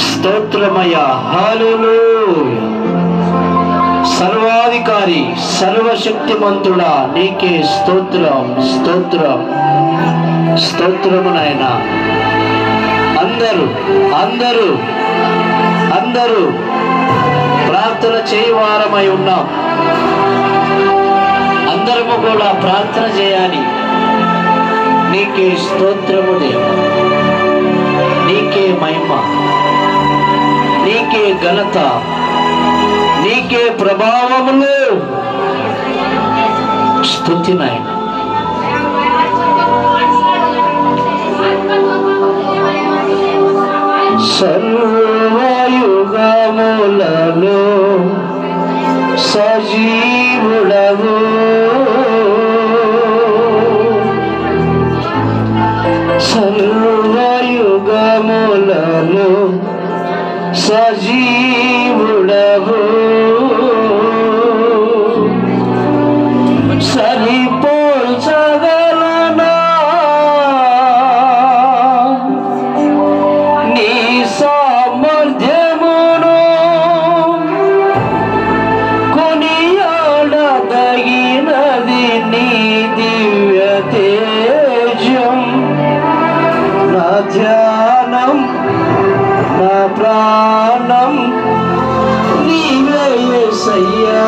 స్తోత్రమయ్యా. హల్లెలూయా. సర్వాధికారి సర్వశక్తిమంతుడా నీకే స్తోత్రం స్తోత్రం స్తోత్రము నాయనా. అందరూ అందరూ అందరూ ప్రార్థన చేయవారమై ఉన్నాం. అందరము కూడా ప్రార్థన చేయాలి. నీకే స్తోత్రము దేవా, నీకే మహిమ, నీకే ఘనత, నీకే ప్రభావములు. స్తుతి నాయన. సర్వయుగములలో సజీవుడవు, సర్వయుగములలో సజీవుడవు, సరిపోల్చగలనా నీ సామర్థ్యమును, కొనియాడదగినది నీ దివ్య తేజం. నా ధ్యానం నా ప్రాణం నీవే యేసయ్యా.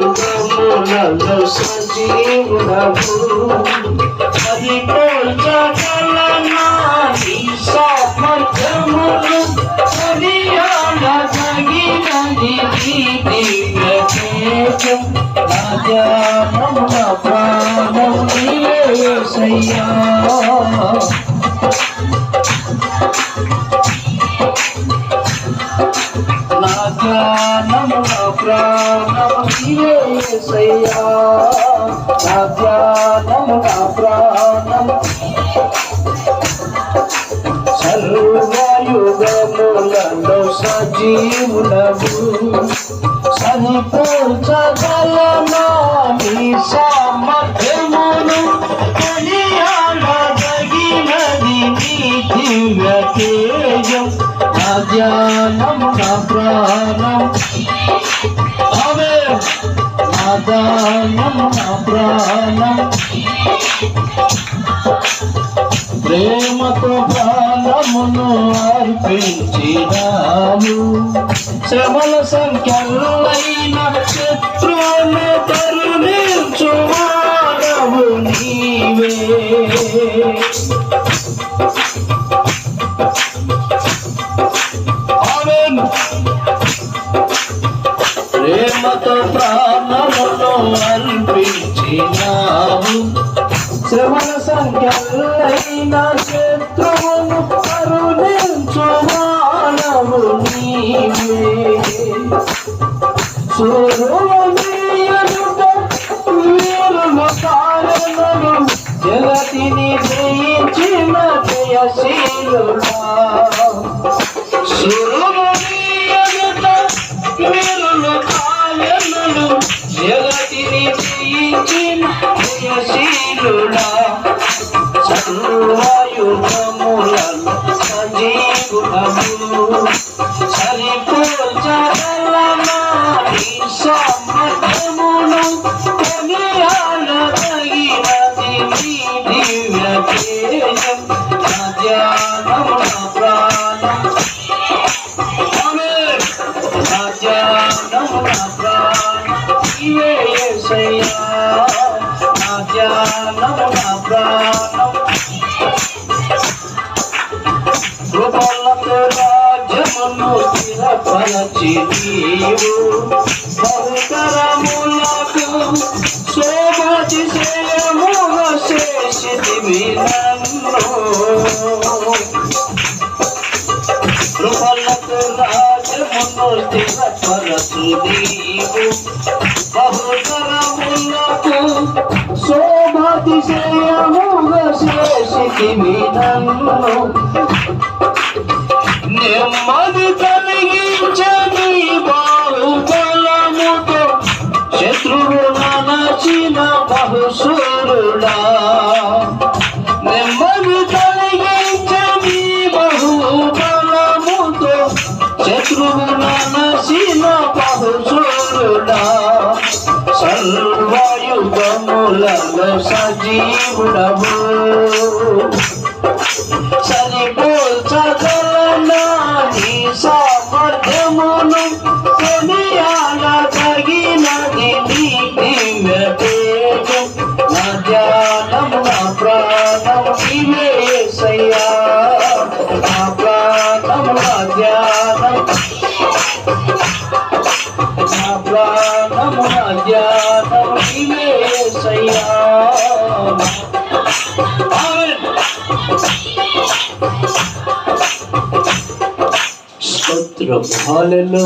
సర్వయుగములలో సజీవుడవు, సరిపోల్చగలనా నీ సామర్థ్యములు, కొనియాడదగినది నీ దివ్య తేజం. నా ధ్యానం నా ప్రాణం నీవే యేసయ్యా. నా ధ్యానం నా ప్రాణం నీవే యేసయ్యా. నా ధ్యానం నా ప్రాణం. సర్వయుగములలో సజీవుడవు, సరిపోల్చగలనా నీ సామర్థ్యమును, కొనియాడదగినది నీ దివ్య తేజం. నా ధ్యానం నా ప్రాణం. ఆమేన్. నా ధ్యానం నా ప్రాణం. ప్రేమతో ప్రాణమును అర్పించినావు, శ్రమల సంఖ్యలైన శత్రువును కరుణించువాడవు నీవే. ఆమేన్. ప్రేమతో ప్రాణమును అర్పించినావు, శ్రమల సంఖ్యలైన శత్రువును కరుణించువాడవు నీవే. సూర్యునియనుట వీరులు కారణులు, జగతిని జయించిన జయశీలుడా. సూర్యునియనుట వీరులు కారణులు, జగతిని జయించిన జయశీలుడా. సర్వయుగములలో సజీవుడవు, సరిపోల్చగలనా నీ సామర్థ్యమును, కొనియాడదగినది నీ దివ్య తేజం. నా ధ్యానం నా ప్రాణం. ఆమేన్. నా ధ్యానం నా ప్రాణం నీవే యేసయ్యా. నా ధ్యానం నా ప్రాణం. కృపలతో రాజ్యమును స్థిరపరచి నీవు, బహుతరములకు శోభాతిశయముగా చేసితివి నన్ను. కృపలతో రాజ్యమును స్థిరపరచు నీవు, బహుతరములకు శోభాతిశయముగా చేసితివి నన్ను. నెమ్మది కలిగించని బాహుబలముతో శత్రువు నచిన బహుశూరుడా నెమ్మది కలిగించని బహుబలముతో శత్రువు నచిన బహుశూరుడా సర్వయుగములలో సజీవుడవు సరిపోల్చగలనా నీ సామర్థ్యమును కొనియాడదగినది నీ దివ్యతేజం నా ధ్యానము నా ప్రాణము నీవే యేసయ్యా నా ప్రాణము నా ధ్యానం నా ప్రాణము నా ధ్యానము నీవే యేసయ్యా స్తోత్రం హల్లెలూయా.